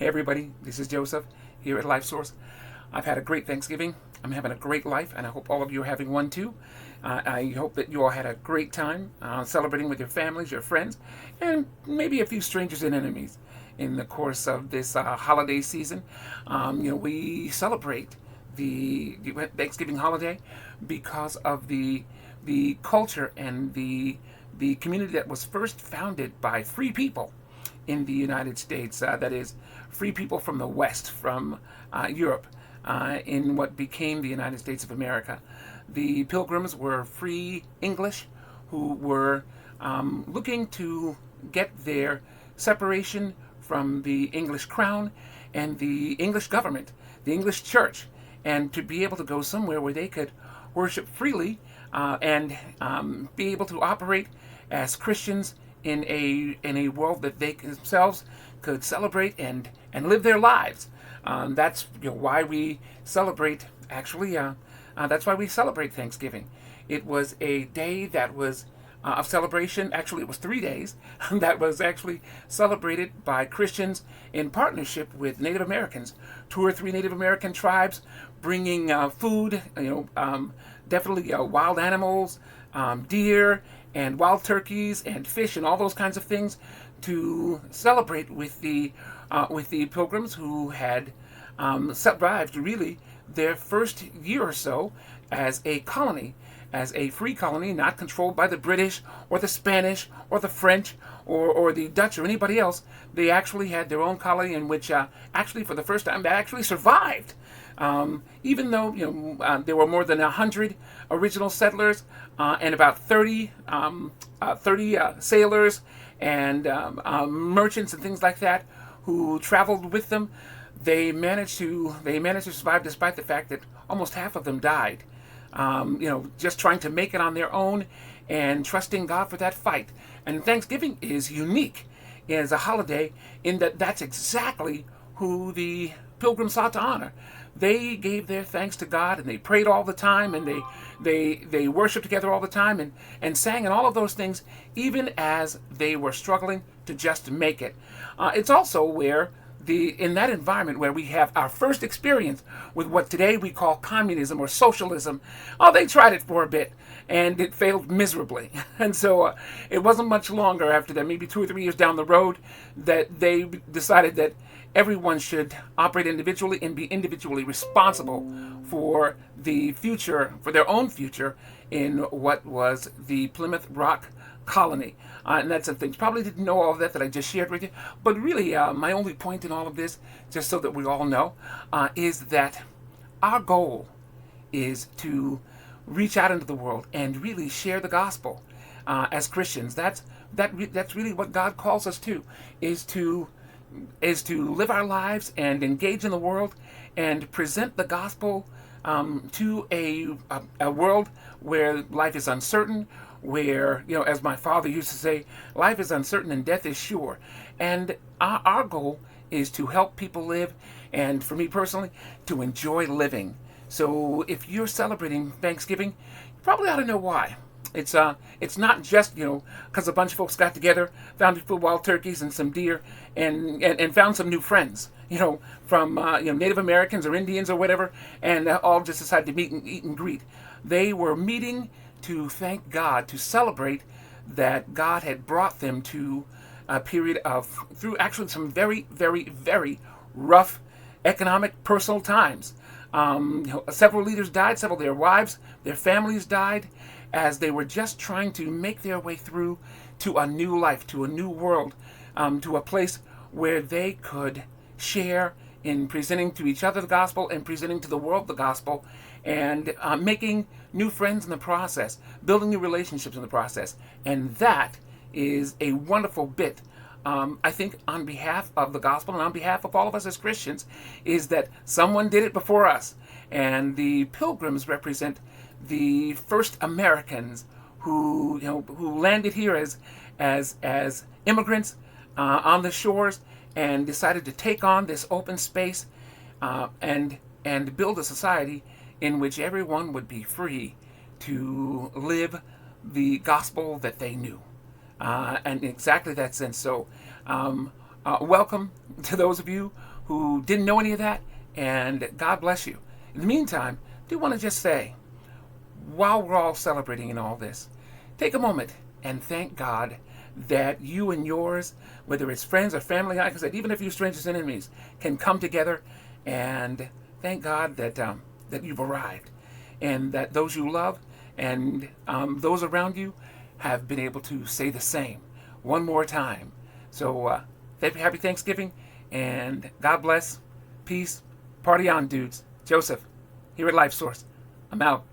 Hey everybody, this is Joseph here at LifeSource. I've had a great Thanksgiving. I'm having a great life, and I hope all of you are having one too. I hope that you all had a great time celebrating with your families, your friends, and maybe a few strangers and enemies in the course of this holiday season. We celebrate the Thanksgiving holiday because of the culture and the community that was first founded by free people in the United States. That is, free people from the West, from Europe, in what became the United States of America. The Pilgrims were free English who were looking to get their separation from the English crown and the English government, the English church, and to be able to go somewhere where they could worship freely and be able to operate as Christians in a world that they themselves could celebrate and live their lives. That's why we celebrate. Actually, that's why we celebrate Thanksgiving. It was a day that was of celebration. Actually, it was 3 days that was actually celebrated by Christians in partnership with Native Americans. 2 or 3 Native American tribes bringing food, definitely wild animals, deer, and wild turkeys and fish and all those kinds of things to celebrate with the Pilgrims who had survived really their first year or so as a colony, as a free colony, not controlled by the British or the Spanish or the French or the Dutch or anybody else. They actually had their own colony in which actually for the first time they actually survived. Even though there were more than 100 original settlers and about 30 sailors and merchants and things like that who traveled with them, they managed to survive despite the fact that almost half of them died. Just trying to make it on their own and trusting God for that fight. And Thanksgiving is unique as a holiday in that that's exactly who the Pilgrims sought to honor. They gave their thanks to God, and they prayed all the time, and they worshiped together all the time, and sang and all of those things, even as they were struggling to just make it. It's also where in that environment where we have our first experience with what today we call communism or socialism. They tried it for a bit, and it failed miserably. And so it wasn't much longer after that, maybe 2 or 3 years down the road, that they decided that everyone should operate individually and be individually responsible for the future, for their own future, in what was the Plymouth Rock colony. And that's some things. Probably didn't know all of that I just shared with you. But really, my only point in all of this, just so that we all know, is that our goal is to reach out into the world and really share the gospel as Christians. That's really what God calls us to, is to live our lives and engage in the world and present the gospel to a world where life is uncertain, where, as my father used to say, life is uncertain and death is sure. And our goal is to help people live, and for me personally, to enjoy living. So if you're celebrating Thanksgiving, you probably ought to know why. It's not just because a bunch of folks got together, found a few wild turkeys and some deer, and found some new friends, from Native Americans or Indians or whatever, and all just decided to meet and eat and greet. They were meeting to thank God, to celebrate that God had brought them to a period through actually some very, very, very rough economic, personal times. Several leaders died, several of their wives, their families died, as they were just trying to make their way through to a new life, to a new world, to a place where they could share in presenting to each other the gospel and presenting to the world the gospel, and making new friends in the process, building new relationships in the process. And that is a wonderful bit, I think, on behalf of the gospel and on behalf of all of us as Christians, is that someone did it before us. And the Pilgrims represent the first Americans who landed here as immigrants on the shores and decided to take on this open space and build a society in which everyone would be free to live the gospel that they knew. And in exactly that sense. So welcome to those of you who didn't know any of that, and God bless you. In the meantime, I do want to just say, while we're all celebrating in all this, take a moment and thank God that you and yours, whether it's friends or family, like I said, even if you're strangers and enemies, can come together and thank God that that you've arrived, and that those you love and those around you have been able to say the same one more time. So happy Thanksgiving, and God bless. Peace. Party on, dudes. Joseph, here at LifeSource. I'm out.